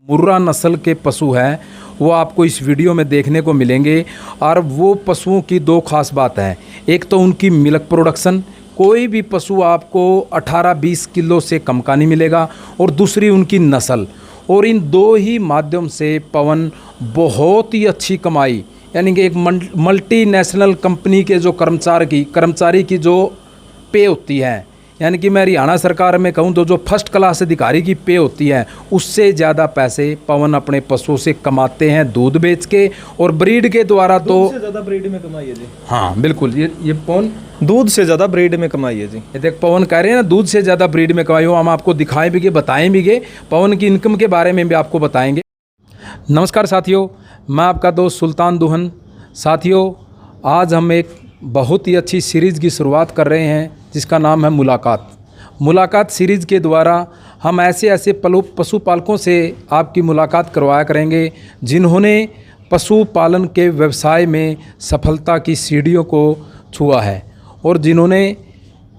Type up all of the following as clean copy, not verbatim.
मुर्रा नस्ल के पशु हैं वो आपको इस वीडियो में देखने को मिलेंगे। और वो पशुओं की दो खास बात है, एक तो उनकी मिल्क प्रोडक्शन, कोई भी पशु आपको 18-20 किलो से कम का नहीं मिलेगा, और दूसरी उनकी नस्ल। और इन दो ही माध्यम से पवन बहुत ही अच्छी कमाई, यानी कि एक मल्टीनेशनल कंपनी के जो कर्मचारी की जो पे होती है, यानी कि मैं हरियाणा सरकार में कहूँ तो जो फर्स्ट क्लास अधिकारी की पे होती है, उससे ज़्यादा पैसे पवन अपने पशुओं से कमाते हैं दूध बेच के और ब्रीड के द्वारा। तो दूध से ज़्यादा ब्रीड में कमाई है जी। हाँ बिल्कुल, ये पवन दूध से ज़्यादा ब्रीड में कमाई है जी। ये देख पवन कह रहे हैं ना, दूध से ज़्यादा ब्रीड में कमाई हो। हम आपको दिखाएं भी, बताएं भी, पवन की इनकम के बारे में भी आपको बताएंगे। नमस्कार साथियों, मैं आपका दोस्त सुल्तान दुहन। साथियों, आज हम एक बहुत ही अच्छी सीरीज़ की शुरुआत कर रहे हैं जिसका नाम है मुलाकात सीरीज़ के द्वारा हम ऐसे पशुपालकों से आपकी मुलाकात करवाया करेंगे जिन्होंने पशुपालन के व्यवसाय में सफलता की सीढ़ियों को छुआ है और जिन्होंने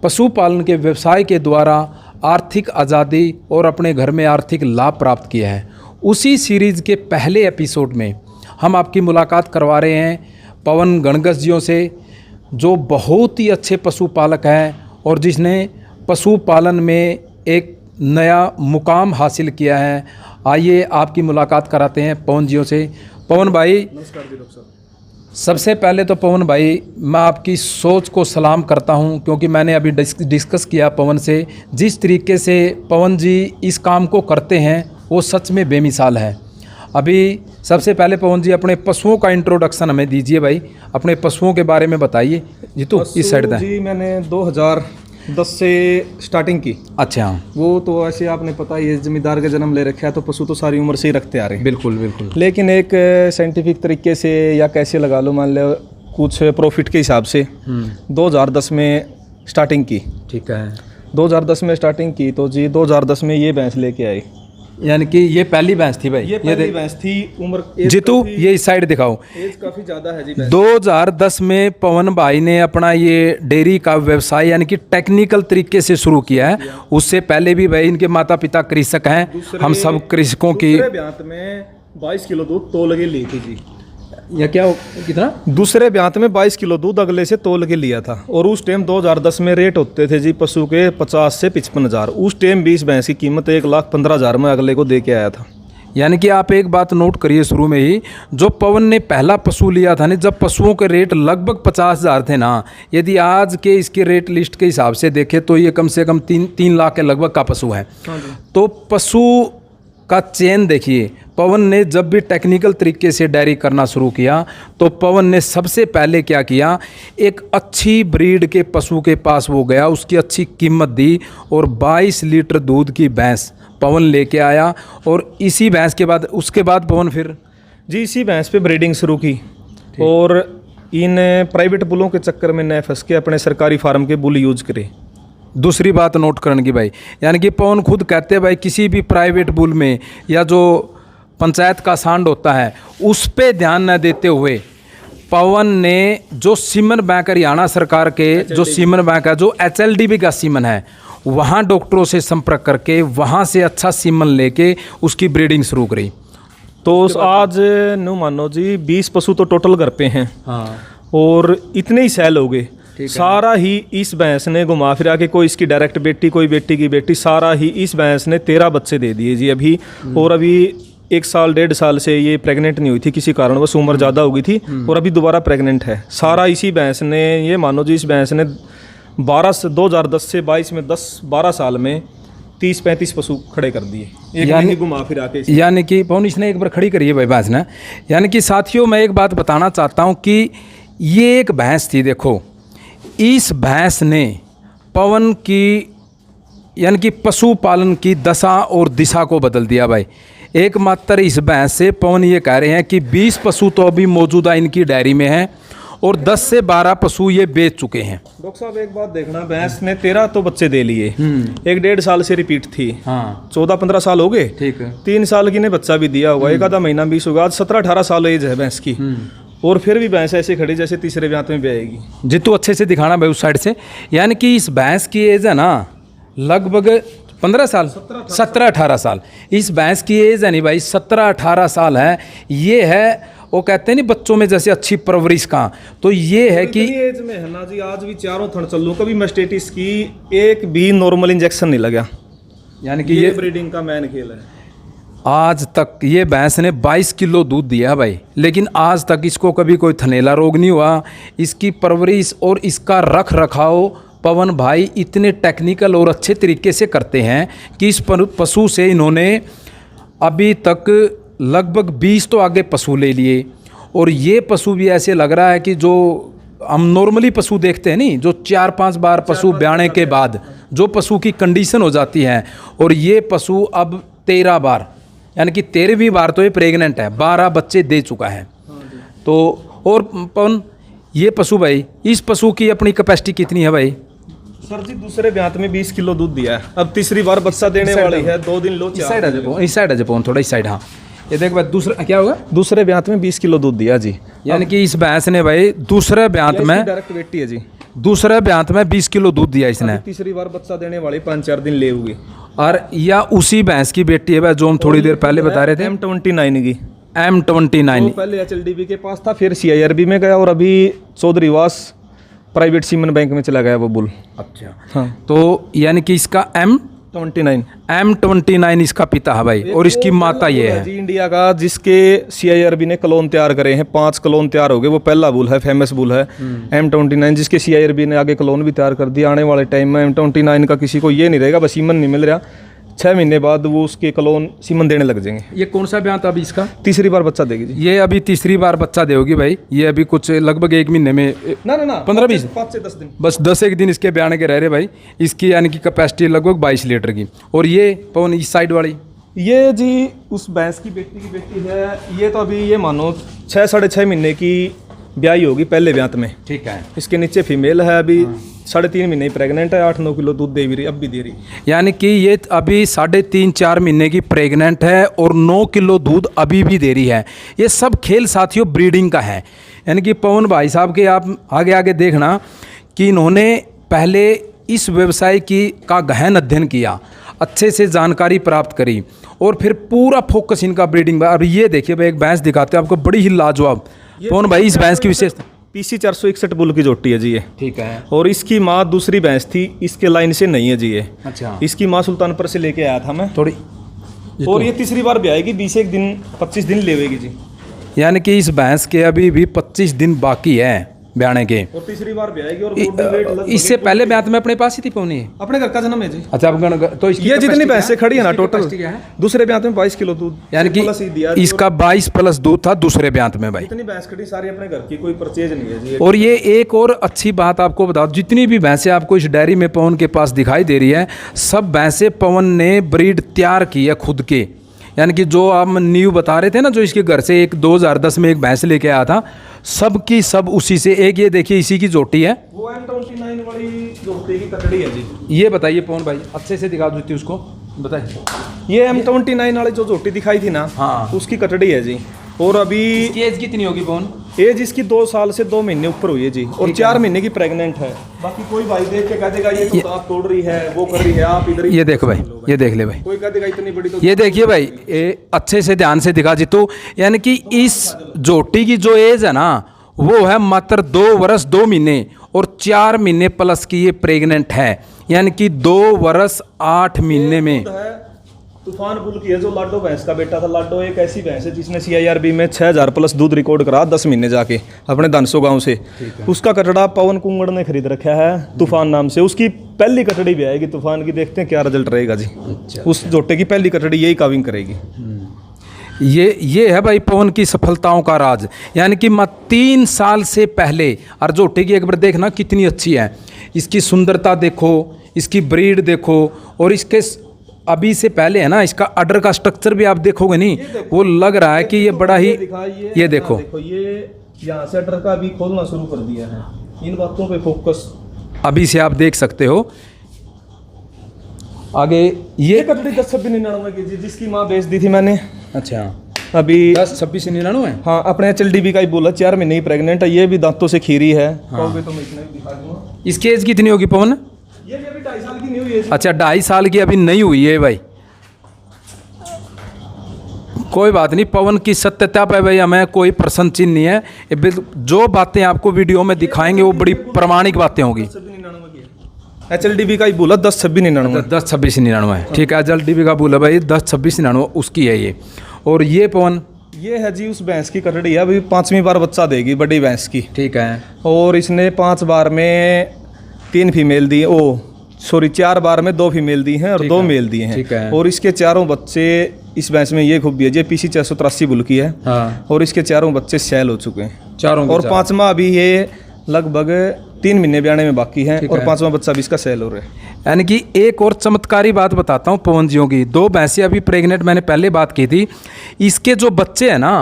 पशुपालन के व्यवसाय के द्वारा आर्थिक आज़ादी और अपने घर में आर्थिक लाभ प्राप्त किया है। उसी सीरीज़ के पहले एपिसोड में हम आपकी मुलाकात करवा रहे हैं पवन गणगस जियों से, जो बहुत ही अच्छे पशुपालक हैं और जिसने पशुपालन में एक नया मुकाम हासिल किया है। आइए आपकी मुलाकात कराते हैं पवन जियों से। पवन भाई नमस्कार जी डॉक्टर साहब। सबसे पहले तो पवन भाई मैं आपकी सोच को सलाम करता हूं, क्योंकि मैंने अभी डिस्कस किया पवन से, जिस तरीके से पवन जी इस काम को करते हैं वो सच में बेमिसाल है। अभी सबसे पहले पवन जी अपने पशुओं का इंट्रोडक्शन हमें दीजिए भाई, अपने पशुओं के बारे में बताइए। जी तो इस साइड दें जी। मैंने 2010 से स्टार्टिंग की। अच्छा, वो तो ऐसे आपने पता ही है, जमींदार का जन्म ले रखा है तो पशु तो सारी उम्र से ही रखते आ रहे हैं। बिल्कुल बिल्कुल। लेकिन एक साइंटिफिक तरीके से या कैसे लगा लो, मान लो कुछ प्रॉफिट के हिसाब से 2010 में स्टार्टिंग की। ठीक है, 2010 में स्टार्टिंग की तो जी 2010 में ये भैंस लेके आई। यानी कि ये पहली भैंस थी भाई? ये पहली भैंस थी। उम्र जीतू ये इस साइड दिखाओ, एज काफी ज्यादा है जी। 2010 में पवन भाई ने अपना ये डेयरी का व्यवसाय यानी कि टेक्निकल तरीके से शुरू किया है। उससे पहले भी भाई इनके माता पिता कृषक हैं, हम सब कृषकों की। दूसरे ब्यात में 22 किलो दूध तोल के ली थी जी। या क्या कितना? दूसरे ब्यात में 22 किलो दूध अगले से तोल के लिया था। और उस टाइम 2010 में रेट होते थे जी पशु के 50 से 55 हज़ार। उस टाइम 20 भैंस की कीमत 1,15,000 में अगले को दे के आया था। यानी कि आप एक बात नोट करिए, शुरू में ही जो पवन ने पहला पशु लिया था ना, जब पशुओं के रेट लगभग 50,000 थे ना, यदि आज के इसके रेट लिस्ट के हिसाब से देखें तो ये कम से कम 3 लाख के लगभग का पशु है। तो पशु का चेन देखिए, पवन ने जब भी टेक्निकल तरीके से डेयरी करना शुरू किया तो पवन ने सबसे पहले क्या किया, एक अच्छी ब्रीड के पशु के पास वो गया, उसकी अच्छी कीमत दी और 22 लीटर दूध की भैंस पवन लेके आया। और इसी भैंस के बाद उसके बाद पवन फिर जी इसी भैंस पे ब्रीडिंग शुरू की और इन प्राइवेट बुलों के चक्कर में न फंस के अपने सरकारी फार्म के बुल यूज करे। दूसरी बात नोट करने की भाई, यानी कि पवन खुद कहते हैं भाई किसी भी प्राइवेट बुल में या जो पंचायत का सांड होता है उस पे ध्यान न देते हुए पवन ने जो सीमन बैंक हरियाणा सरकार के जो सीमन बैंक है, जो HLDB का सीमन है, वहाँ डॉक्टरों से संपर्क करके वहाँ से अच्छा सीमन लेके उसकी ब्रीडिंग शुरू करी। तो आज नो मानो जी 20 पशु तो टोटल घर पे हैं। हाँ, और इतने ही सेल हो गए। सारा ही इस भैंस ने घुमा फिरा के, कोई इसकी डायरेक्ट बेटी, कोई बेटी की बेटी, सारा ही इस भैंस ने 13 बच्चे दे दिए जी अभी। और अभी 1 साल 1.5 साल से ये प्रेग्नेंट नहीं हुई थी, किसी कारणवश उम्र ज़्यादा हो गई थी और अभी दोबारा प्रेग्नेंट है। सारा इसी भैंस ने, ये मानो जी इस भैंस ने 2010 से 22 में 10-12 साल में 30-35 पशु खड़े कर दिए, यानी घुमा फिरा के। यानी कि पवन इसने एक बार खड़ी करी है भाई भैंस ने। यानी कि साथियों मैं एक बात बताना चाहता हूँ कि ये एक भैंस थी, देखो इस भैंस ने पवन की यानी कि पशुपालन की दशा और दिशा को बदल दिया भाई। एकमात्र इस भैंस से पवन ये कह रहे हैं कि 20 पशु तो अभी मौजूदा इनकी डायरी में हैं और 10 से 12 पशु ये बेच चुके हैं। डॉक्टर साहब एक बात देखना, भैंस ने 13 तो बच्चे दे लिए, 1.5 साल से रिपीट थी। हाँ, 14-15 साल हो गए। ठीक है, 3 साल की ने बच्चा भी दिया हुआ, 1 आधा महीना 20 होगा। आज 17-18 साल एज है भैंस की और फिर भी भैंस ऐसे खड़ी जैसे तीसरे ब्यात में ब्याएगी। जितू अच्छे से दिखाना भाई उस साइड से। यानी कि इस भैंस की एज है ना लगभग 15 साल 17-18 साल इस भैंस की एज है नहीं भाई, 17-18 साल है। ये है वो कहते हैं नहीं बच्चों में जैसे अच्छी परवरिश का, तो ये है कि एज में है ना जी, आज भी चारों थन चल लूं, कभी मेस्टेटिस की एक भी नॉर्मल इंजेक्शन नहीं लगा। यानी कि ये ब्रीडिंग का मेन खेल है। आज तक ये भैंस ने 22 किलो दूध दिया भाई, लेकिन आज तक इसको कभी कोई थनेला रोग नहीं हुआ। इसकी परवरिश और इसका रख रखाव पवन भाई इतने टेक्निकल और अच्छे तरीके से करते हैं कि इस पशु से इन्होंने अभी तक लगभग 20 तो आगे पशु ले लिए। और ये पशु भी ऐसे लग रहा है कि जो हम नॉर्मली पशु देखते हैं नहीं, जो 4-5 बार पशु ब्याने के बाद जो पशु की कंडीशन हो जाती है, और ये पशु अब 13 बार यानी कि 13वीं बार तो ये प्रेग्नेंट है, 12 बच्चे दे चुका है। तो और पवन ये पशु भाई, इस पशु की अपनी कैपेसिटी कितनी है भाई? सर जी दूसरे ब्यात में 20 किलो दूध दिया है, अब तीसरी बार बच्चा देने वाली है, 2 दिन लो। इस साइड आ जाओ, इस साइड आ जाओ थोड़ा, इस साइड। हाँ ये देख भाई, दूसरा क्या होगा? दूसरे ब्यात में 20 किलो दूध दिया जी। यानी कि इस भैंस ने भाई दूसरे ब्यात में डायरेक्ट बेटी है जी, दूसरे ब्यात में 20 किलो दूध दिया इसने। तीसरी बार बच्चा देने वाली 5-4 दिन ले हुई। और या उसी भैंस की बेटी है भाई जो हम थोड़ी देर पहले बता रहे थे, M29 की। M29 पहले HLDB के पास था, फिर CIRB में गया, और अभी चौधरीवास प्राइवेट सीमन बैंक में चला गया वो बुल। अच्छा हाँ, तो यानी कि इसका M29 इसका पिता है भाई, और इसकी माता ये है जी इंडिया का, जिसके CIRB ने क्लोन तैयार करे हैं, 5 क्लोन तैयार हो गए। वो पहला बुल है, फेमस बुल है M29, जिसके CIRB ने आगे क्लोन भी तैयार कर दिया। आने वाले टाइम में M29 का किसी को ये नहीं रहेगा बस सीमन नहीं मिल रहा, 6 महीने बाद वो उसके क्लोन सीमन देने लग जाएंगे। ये कौन सा ब्याह था अभी इसका? तीसरी बार बच्चा देगी जी। ये अभी तीसरी बार बच्चा देगी भाई। ये अभी कुछ लगभग 1 महीने में ना 15-20 5 से 10 दिन, बस 10 दिन इसके ब्याने के रह रहे भाई। इसकी यानी कि कैपेसिटी लगभग 22 लीटर की। और ये पवन इस साइड वाली, ये जी उस भैंस की बेटी है। ये तो अभी ये मानो 6-6.5 महीने की ब्याई होगी पहले ब्यात में। ठीक है। इसके नीचे फीमेल है, अभी 3.5 महीने प्रेग्नेंट है, 8-9 किलो दूध दे भी रही, अब भी दे रही। यानी कि ये अभी 3.5-4 महीने की प्रेग्नेंट है और 9 किलो दूध अभी भी दे रही है। ये सब खेल साथियों ब्रीडिंग का है। यानी कि पवन भाई साहब के आप आगे आगे देखना कि इन्होंने पहले इस व्यवसाय का गहन अध्ययन किया, अच्छे से जानकारी प्राप्त करी, और फिर पूरा फोकस इनका ब्रीडिंग। अब ये देखिए भाई, एक भैंस दिखाते हैं आपको बड़ी ही लाजवाब। पवन भाई इस भैंस की विशेषता? PC 461 बुल की जोटी है जी ये। ठीक है। और इसकी माँ दूसरी भैंस थी, इसके लाइन से नहीं है जी ये। अच्छा। इसकी माँ सुल्तानपुर से लेके आया था मैं थोड़ी, और ये तीसरी बार भी आएगी, 21 दिन 25 दिन लेवेगी जी। यानी कि इस भैंस के अभी भी 25 दिन बाकी है ब्याने के, और तीसरी बार भी आएगी। और body weight लगभग इससे पहले ब्यात में अपने पास ही थी पवनी? अपने घर का जन्म है जी। अच्छा, तो इसकी ये जितनी capacity भैंसें क्या है? खड़ी है ना इसकी टोटल, capacity क्या है? दूसरे ब्यात में 22 किलो दूध, यानी कि प्लस ही दिया। इसका 22 प्लस दूध था दूसरे ब्यात में भाई। इतनी भैंस खड़ी सारी अपने घर की, कोई परचेज नहीं है जी। और ये एक और अच्छी बात आपको बताओ, जितनी भी भैंसें आपको इस डेयरी में पवन के पास दिखाई दे रही है, सब भैंसें पवन ने ब्रीड तैयार की है खुद के। यानी कि जो आप न्यू बता रहे थे ना, जो इसके घर से एक 2010 में एक भैंस लेके आया था, सब की सब उसी से। एक ये देखिए इसी की जोटी है, वो M29 वाली जोटी की कटड़ी है जी। ये बताइए पवन भाई, अच्छे से दिखा देती उसको, बताइए। ये M29 वाली जो जोटी दिखाई थी ना, हाँ, उसकी कटड़ी है जी। और अभी इसकी एज कितनी होगी पवन? एज इसकी 2 साल से 2 महीने ऊपर हुई है जी, और 4 महीने की प्रेग्नेंट है। बाकी कोई भाई देख के कह देगा ये तो दांत तोड़ रही है, वो कर रही है, आप इधर ये देखो भाई, ये देख ले भाई, कोई कह देगा इतनी बड़ी तो ये देखिए भाई, ये अच्छे से ध्यान से दिखा जीतू। यानी कि इस जोटी की जो एज है ना, वो है मात्र 2 वर्ष 2 महीने और 4 महीने प्लस की ये प्रेग्नेंट है। यानी कि 2 वर्ष 8 महीने में। तूफान बुल की है, जो लाडो भैंस का बेटा था। लाडो एक ऐसी भैंस है जिसने CIRB में 6000 प्लस दूध रिकॉर्ड करा 10 महीने जाके अपने धनसो गांव से। उसका कटड़ा पवन कुंगड़ ने खरीद रखा है तूफान नाम से। उसकी पहली कटड़ी भी आएगी तूफान की, देखते हैं क्या रिजल्ट रहेगा जी। उस जोटे की पहली कटड़ी यही काविंग करेगी। ये है भाई पवन की सफलताओं का राज। यानी कि 3 साल से पहले, और जोटे की एक बार देखना कितनी अच्छी है, इसकी सुंदरता देखो, इसकी ब्रीड देखो, और इसके अभी से पहले है ना, इसका अडर का स्ट्रक्चर भी आप देखोगे नहीं, वो लग रहा है कि ये बड़ा ही, ये देखो ये यहाँ से अडर का भी खोलना शुरू कर दिया है। इन बातों पे फोकस अभी से आप देख सकते हो। आगे ये कटड़ी 10-26-99 की जी, जिसकी माँ बेच दी थी मैंने। अच्छा, अभी 10-26-99। हाँ, अपने HLDB का ही बोला, 4 महीने ही प्रेग्नेंट है। ये भी दांतों से खीरी है। तो मैं इसमें भी दिखा दूंगा। इसकी एज कितनी होगी पवन? ये भी अभी 2.5 साल की नहीं हुई है। अच्छा 2.5 साल की अभी नहीं हुई है भाई, कोई बात नहीं। पवन की सत्यता पे भाई हमें कोई प्रश्न चिन्ह नहीं है। जो बातें आपको वीडियो में दिखाएंगे वो बड़ी प्रामाणिक बातें होंगी। HLDB का ही बोला 10-26-99। 10-26-99 ठीक है, HLDB का बोला भाई 10-26-99 उसकी है ये। और ये पवन ये है जी उस भैंस की कटड़ी है, अभी 5वीं बार बच्चा देगी बड़ी भैंस की। ठीक है। और इसने 5 बार में 3 फीमेल दी, 4 बार में 2 फीमेल दी हैं और 2 मेल दिए हैं। ठीक है। और इसके चारों बच्चे, इस भैंस में ये खूबी है जी, PC 483 बुल की है। हाँ। और इसके चारों बच्चे सेल हो चुके हैं, चारों और 5वां अभी ये लगभग 3 महीने ब्याने में बाकी है, और 5वां बच्चा भी इसका सेल हो रहा है। यानी कि एक और चमत्कारी बात बताता हूँ पवन जियों की। 2 भैंसें अभी प्रेग्नेंट, मैंने पहले बात की थी। इसके जो बच्चे हैं ना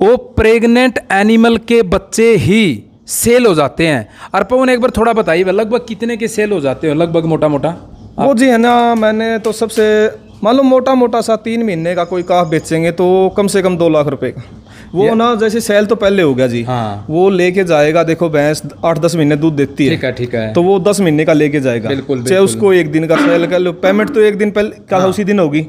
वो प्रेग्नेंट एनिमल के बच्चे ही सेल हो जाते हैं। और पवन एक बार थोड़ा बताइए लगभग कितने के सेल हो जाते हो लगभग मोटा मोटा? वो जी है ना, मैंने तो सबसे मालूम मोटा मोटा सा 3 महीने का कोई काफ बेचेंगे तो कम से कम 2 लाख रुपए का। वो ना जैसे सेल तो पहले हो गया जी। हाँ। वो लेके जाएगा, देखो भैंस 8-10 महीने दूध देती है। ठीक है, ठीक है। तो वो 10 महीने का लेके जाएगा। बिल्कुल, चाहे उसको 1 दिन का सेल कर लो, पेमेंट तो 1 दिन पहले का उसी दिन होगी।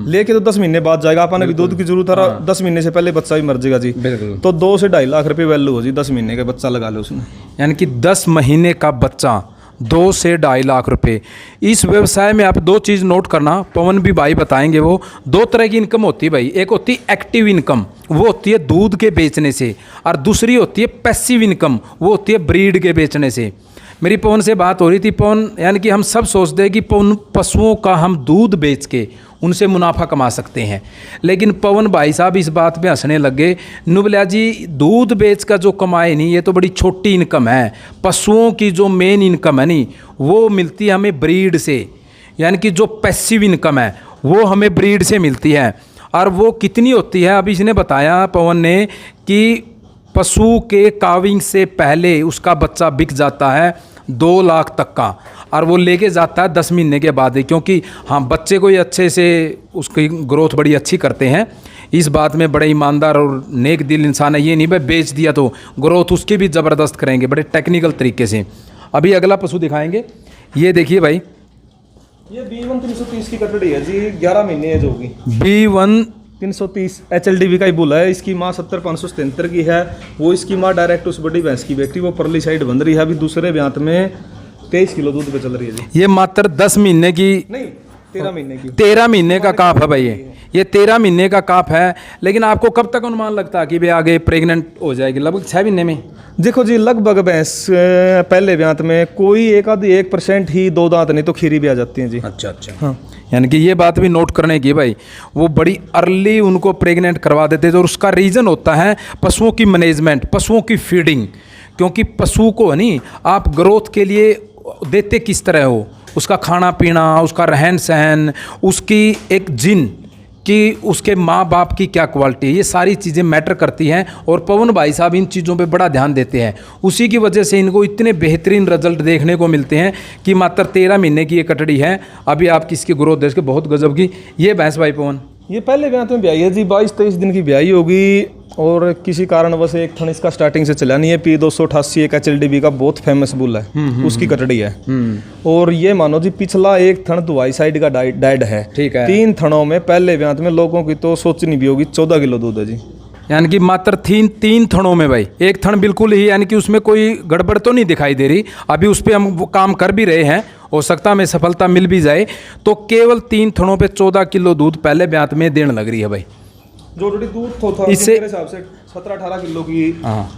लेके तो 10 महीने बाद जाएगा। अपन अभी दूध की जरूरत है, 10 महीने से पहले बच्चा भी मर जाएगा जी। बिल्कुल। तो 2 से 2.5 लाख रुपए वैल्यू हो जी, 10 महीने का बच्चा लगा लो उसने। यानी कि 10 महीने का बच्चा 2 से 2.5 लाख रुपए। इस व्यवसाय में आप 2 चीज़ नोट करना, पवन भी भाई बताएंगे। वो 2 तरह की इनकम होती है भाई। एक होती है एक्टिव इनकम, वो होती है दूध के बेचने से, और दूसरी होती है पैसिव इनकम, वो होती है ब्रीड के बेचने से। मेरी पवन से बात हो रही थी। पवन यानी कि हम सब सोचते हैं कि पवन पशुओं का हम दूध बेच के उनसे मुनाफा कमा सकते हैं, लेकिन पवन भाई साहब इस बात पे हंसने लग गए। नुबलिया जी दूध बेच का जो कमाए नहीं, ये तो बड़ी छोटी इनकम है। पशुओं की जो मेन इनकम है नहीं, वो मिलती है हमें ब्रीड से। यानी कि जो पैसिव इनकम है वो हमें ब्रीड से मिलती है। और वो कितनी होती है, अभी इसने बताया पवन ने कि पशु के काविंग से पहले उसका बच्चा बिक जाता है 2 लाख तक का, और वो लेके जाता है 10 महीने के बाद ही। क्योंकि हाँ बच्चे को ही अच्छे से उसकी ग्रोथ बड़ी अच्छी करते हैं। इस बात में बड़े ईमानदार और नेक दिल इंसान है। ये नहीं भाई बेच दिया तो ग्रोथ उसकी भी ज़बरदस्त करेंगे बड़े टेक्निकल तरीके से। अभी अगला पशु दिखाएंगे, ये देखिए भाई, ये B1 330 की कटड़ी है जी, 11 महीने एज होगी। B1 330 HLDB का ही बुल है। इसकी माँ 70-577 की है। वो इसकी माँ डायरेक्ट उस बड़ी भैंस की बेटी, वो परली साइड बन रही है। अभी दूसरे ब्यात में 23 किलो दूध पे चल रही है जी। ये मात्र 10 महीने की नहीं, 13 महीने की। 13 महीने का काफ है भाई। ये 13 महीने का काफ है। लेकिन आपको कब तक अनुमान लगता है कि भाई आगे प्रेग्नेंट हो जाएगी? लगभग 6 महीने में। देखो जी, लगभग भैंस पहले ब्यात में कोई 1% ही 2 दांत, नहीं तो खीरी भी आ जाती है जी। अच्छा अच्छा। हाँ, यानी कि ये बात भी नोट करने की भाई, वो बड़ी अर्ली उनको प्रेग्नेंट करवा देते थे। और उसका रीज़न होता है पशुओं की मैनेजमेंट, पशुओं की फीडिंग। क्योंकि पशु को नहीं आप ग्रोथ के लिए देते किस तरह हो, उसका खाना पीना, उसका रहन सहन, उसकी एक जिन कि उसके माँ बाप की क्या क्वालिटी है, ये सारी चीज़ें मैटर करती हैं। और पवन भाई साहब इन चीज़ों पे बड़ा ध्यान देते हैं। उसी की वजह से इनको इतने बेहतरीन रिजल्ट देखने को मिलते हैं कि मात्र 13 महीने की ये कटड़ी है। अभी आप किसकी ग्रोथ देख के बहुत गजब की। ये भैंस भाई पवन ये पहले ब्यात में ब्याई है जी, 22-23 दिन की ब्याई होगी। और किसी कारणवश एक थन इसका स्टार्टिंग से चला नहीं है। P288 एक HLDB का बहुत फेमस बुल है, उसकी कटड़ी है। और ये मानो जी पिछला एक थन दुआई साइड का डेड है। ठीक है। 3 थनों में पहले ब्यात में लोगों की तो सोचनी भी होगी 14 किलो दूध है जी। यानी कि मात्र 3 थनों में भाई, एक थन बिल्कुल ही यानी कि उसमें कोई गड़बड़ तो नहीं दिखाई दे रही। अभी उस पर हम वो काम कर भी रहे हैं, हो सकता है हमें सफलता मिल भी जाए। तो केवल 3 थनों पे 14 किलो दूध पहले ब्यात में देने लग रही है भाई। जो दूध था इससे मेरे हिसाब से 17-18 किलो की। हाँ,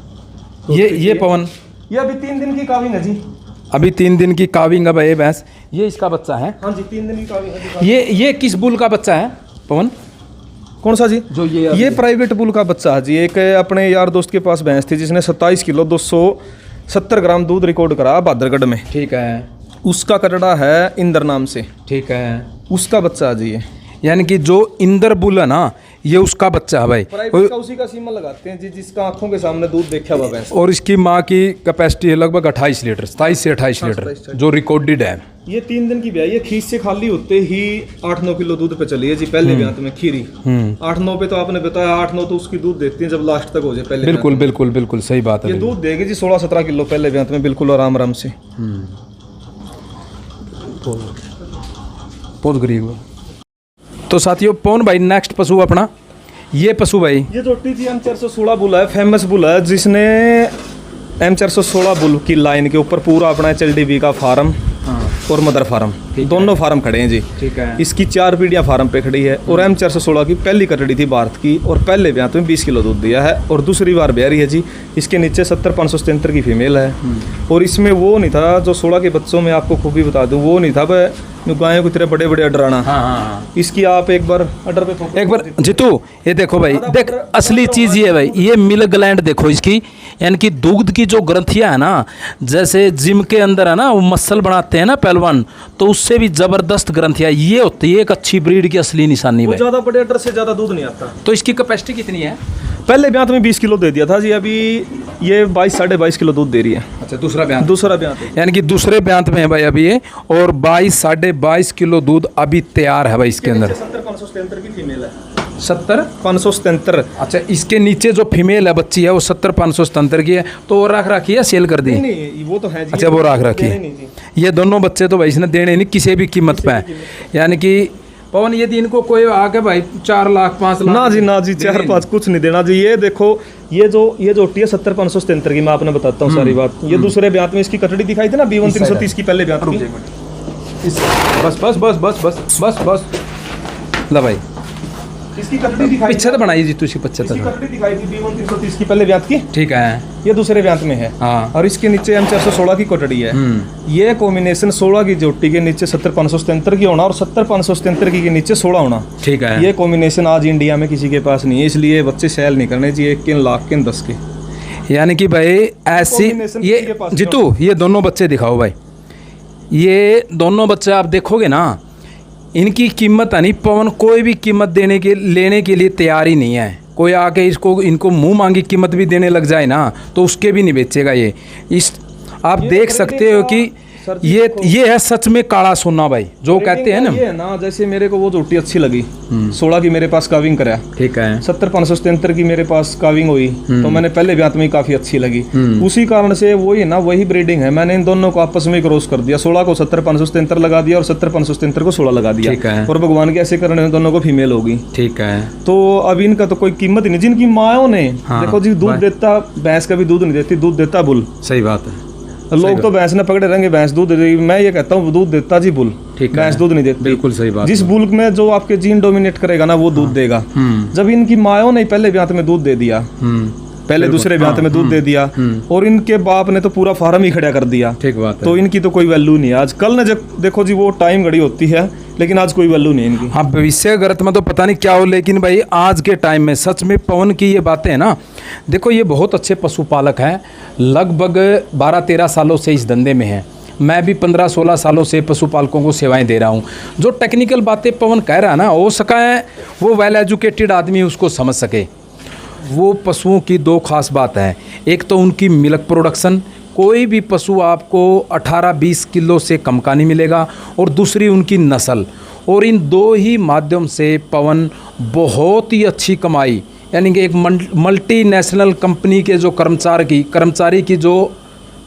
ये पवन ये अभी 3 दिन की काविंग है जी। अभी 3 दिन की काविंग है भाई भैंस। ये इसका बच्चा है। हाँ जी, 3 दिन की काविंग है। ये किस बुल का बच्चा है पवन? कौन सा जी? जो ये प्राइवेट बुल का बच्चा है जी। एक अपने यार दोस्त के पास भैंस थी जिसने 27 किलो 270 ग्राम दूध रिकॉर्ड करा भादरगढ़ में। ठीक है। उसका कटड़ा है इंदर नाम से। ठीक है। उसका बच्चा है जी ये। यानी कि जो इंदर बुल है ना, ये उसका बच्चा है भाई। प्राइवेट का उसी का सीमा लगाते हैं जी, जिसका आंखों के सामने दूध देखा हुआ भैंस। और इसकी माँ की कैपेसिटी है लगभग 28 लीटर, 27 से 28 लीटर जो रिकॉर्डेड है। ये 3 दिन की ब्याई है। खीस से खाली होते ही 8-9 किलो दूध पे चली है जी। पहले ब्यात में खीरी 8-9 पे, तो आपने बताया 8-9 तो उसकी दूध देती है जब लास्ट तक हो जाए पहले। बिल्कुल बिल्कुल बिल्कुल सही बात है। ये दूध देगी जी 16-17 किलो पहले ब्यात में, बिल्कुल आराम से। बहुत गरीब। तो साथियों पवन भाई नेक्स्ट पशु अपना ये पशु भाई ये जोटी जी M416 बुल है, फेमस बुल है, जिसने M416 बुल की लाइन के ऊपर पूरा अपना HLDB का फार्म और मदर फार्म दोनों फार्म खड़े हैं जी। ठीक है। इसकी 4 पीढ़ियाँ फार्म पे खड़ी है और M416 की पहली कटड़ी थी भारत की और पहले ब्याह में 20 किलो दूध दिया है और दूसरी बार ब्याह रही है जी। इसके नीचे 70-577 की फीमेल है और इसमें वो नहीं था जो 16 के बच्चों में आपको खूबी बता दूं, वो नहीं था भाई गायों की तरह बड़े बड़े अडराना। हाँ। इसकी आप एक बार अडर पे एक बार जीतू ये देखो भाई, देख असली चीज ये भाई, ये मिल्क ग्लैंड देखो इसकी, यानी कि दूध की जो ग्रंथियां है ना, जैसे जिम के अंदर है ना वो मसल बनाते हैं ना पहलवान, तो उससे भी जबरदस्त ग्रंथियां ये होती है। एक अच्छी ब्रीड की असली निशानी भाई। ज्यादा बड़े अडर से ज्यादा दूध नहीं आता। तो इसकी कैपेसिटी कितनी है? पहले ब्याह में 20 किलो दे दिया था जी, अभी ये 22-22.5 किलो दूध दे रही है। अच्छा दूसरा ब्याह यानी कि दूसरे ब्यांत में है भाई अभी ये, और 22-22.5 किलो दूध अभी तैयार है भाई इसके अंदर। 70-577 की फीमेल है। 70-577। अच्छा इसके नीचे जो फीमेल है बच्ची है वो 70-577 की है। तो वो रख रखी है सेल कर दी? नहीं वो तो है जी। अच्छा वो रख रखी है। ये दोनों बच्चे तो भाई इसने देने नहीं किसी भी कीमत पे है। यानी कि पवन ये दिन को कोई आके भाई 4 लाख 5 लाख ना जी 4-5 कुछ नहीं देना जी। ये देखो ये जोटी है 70-577 की, मैं आपने बताता हूँ सारी बात। ये दूसरे ब्याह में इसकी कटड़ी दिखाई थी ना B1 330 की, पहले ब्याह की। बस ला भाई इसकी कटड़ी दिखाई पीछे तो बनाई जी तू इसकी 75 कटड़ी दिखाई थी B1 330 की पहले ब्याह की। ठीक है। ये दूसरे ब्याह में है। हाँ। और इसके नीचे M416 की कटड़ी है। ये कॉम्बिनेशन 16 की जोटी के नीचे 70-577 की होना और 70-577 की के नीचे 16 होना। ठीक है। ये कॉम्बिनेशन आज इंडिया में किसी के पास नहीं है, इसलिए बच्चे सेल नहीं करने चाहिए 1 लाख के 10 के। यानी कि भाई ऐसी ये जीतू ये दोनों बच्चे दिखाओ भाई। ये दोनों बच्चे आप देखोगे ना, इनकी कीमत है नहीं, पवन कोई भी कीमत लेने के लिए तैयार ही नहीं है। कोई आके इनको मुंह मांगी कीमत भी देने लग जाए ना तो उसके भी नहीं बेचेगा ये। आप देख सकते हो कि ये है सच में काला सोना भाई, जो कहते हैं ना। ये है ना, जैसे मेरे को वो जोटी अच्छी लगी 16 की मेरे पास काविंग करा। ठीक है। 70-577 की मेरे पास काविंग हुई तो मैंने पहले ब्याह में काफी अच्छी लगी। उसी कारण से वही ना, वही ब्रीडिंग है। मैंने इन दोनों को आपस में क्रॉस कर दिया, 16 को 70-577 लगा दिया और 70-577 को 16 लगा दिया। ठीक है। और भगवान के ऐसे करने में दोनों को फीमेल होगी। ठीक है। तो अब इनका तो कोई कीमत ही नहीं। जिनकी मायों ने देखो जी दूध देता, भैंस का भी दूध नहीं देती, दूध देता बुल। सही बात है। लोग तो भैंस ने पकड़े रहेंगे, भैंस दूध दे देगी। मैं ये कहता हूँ दूध देता जी बुल, भैंस दूध नहीं देती। बिल्कुल सही बात। जिस बुल में जो आपके जीन डोमिनेट करेगा ना वो दूध देगा। जब इनकी मायों ने पहले ब्याह में दूध दे दिया, पहले दूसरे ब्याह में दूध दे दिया और इनके बाप ने तो पूरा फार्म ही खड़ा कर दिया। ठीक बात है। तो इनकी तो कोई वैल्यू नहीं है आज। कल ने जब देखो जी वो टाइम घड़ी होती है, लेकिन आज कोई वैल्यू नहीं है इनकी। हाँ भविष्य गलत में तो पता नहीं क्या हो, लेकिन भाई आज के टाइम में सच में पवन की ये बातें हैं ना। देखो ये बहुत अच्छे पशुपालक हैं, लगभग 12-13 सालों से इस धंधे में हैं। मैं भी 15-16 सालों से पशुपालकों को सेवाएं दे रहा हूं। जो टेक्निकल बातें पवन कह रहा है ना, हो सका है वो वेल एजुकेटेड आदमी उसको समझ सके। वो पशुओं की 2 खास बात है, एक तो उनकी मिल्क प्रोडक्शन, कोई भी पशु आपको 18-20 किलो से कम का नहीं मिलेगा, और दूसरी उनकी नस्ल। और इन 2 ही माध्यम से पवन बहुत ही अच्छी कमाई, यानी कि एक मल्टीनेशनल कंपनी के जो कर्मचारी की जो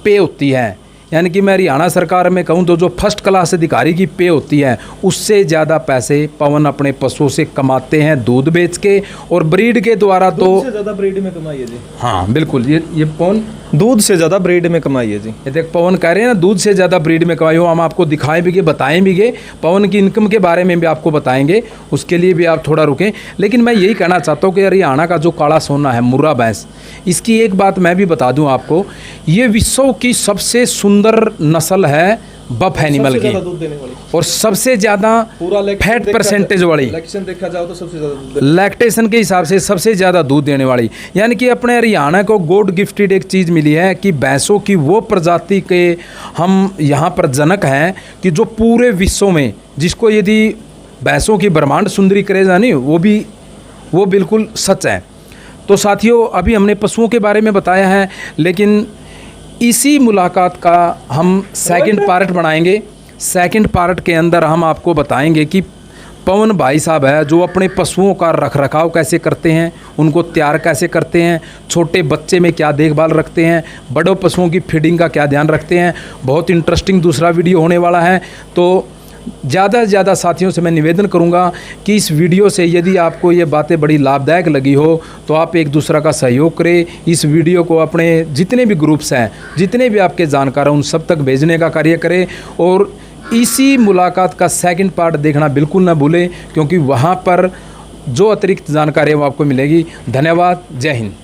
पे होती है, यानी कि मैं हरियाणा सरकार में कहूँ तो जो फर्स्ट क्लास अधिकारी की पे होती है, उससे ज़्यादा पैसे पवन अपने पशुओं से कमाते हैं दूध बेच के और ब्रीड के द्वारा। तो दूध से ज़्यादा ब्रीड में कमाई है जी। हाँ बिल्कुल, ये पवन दूध से ज़्यादा ब्रीड में कमाई है जी। ये देख पवन कह रहे हैं ना दूध से ज़्यादा ब्रीड में कमाई हो। हम आपको दिखाएं भी बताएं भी पवन की इनकम के बारे में भी आपको बताएंगे, उसके लिए भी आप थोड़ा रुकें। लेकिन मैं यही कहना चाहता हूँ कि हरियाणा का जो काला सोना है मुर्रा भैंस, इसकी एक बात मैं भी बता दूँ आपको, ये विश्व की सबसे सुंदर नस्ल है बफ एनिमल की, और सबसे ज़्यादा फैट परसेंटेज वाली, देखा जाए तो सबसे ज़्यादा लैक्टेशन के हिसाब से सबसे ज़्यादा दूध देने वाली। यानी कि अपने हरियाणा को गॉड गिफ्टेड एक चीज़ मिली है कि भैंसों की वो प्रजाति के हम यहाँ पर जनक हैं कि जो पूरे विश्व में, जिसको यदि भैंसों की ब्रह्मांड सुंदरी करे जानी, वो बिल्कुल सच है। तो साथियों अभी हमने पशुओं के बारे में बताया है, लेकिन इसी मुलाकात का हम सेकंड पार्ट बनाएंगे। सेकंड पार्ट के अंदर हम आपको बताएंगे कि पवन भाई साहब है जो अपने पशुओं का रखरखाव कैसे करते हैं, उनको तैयार कैसे करते हैं, छोटे बच्चे में क्या देखभाल रखते हैं, बड़ों पशुओं की फीडिंग का क्या ध्यान रखते हैं। बहुत इंटरेस्टिंग दूसरा वीडियो होने वाला है। तो ज़्यादा से ज़्यादा साथियों से मैं निवेदन करूंगा कि इस वीडियो से यदि आपको ये बातें बड़ी लाभदायक लगी हो तो आप एक दूसरा का सहयोग करें। इस वीडियो को अपने जितने भी ग्रुप्स हैं, जितने भी आपके जानकार हैं, उन सब तक भेजने का कार्य करें। और इसी मुलाकात का सेकंड पार्ट देखना बिल्कुल ना भूलें, क्योंकि वहाँ पर जो अतिरिक्त जानकारी है वो आपको मिलेगी। धन्यवाद। जय हिंद।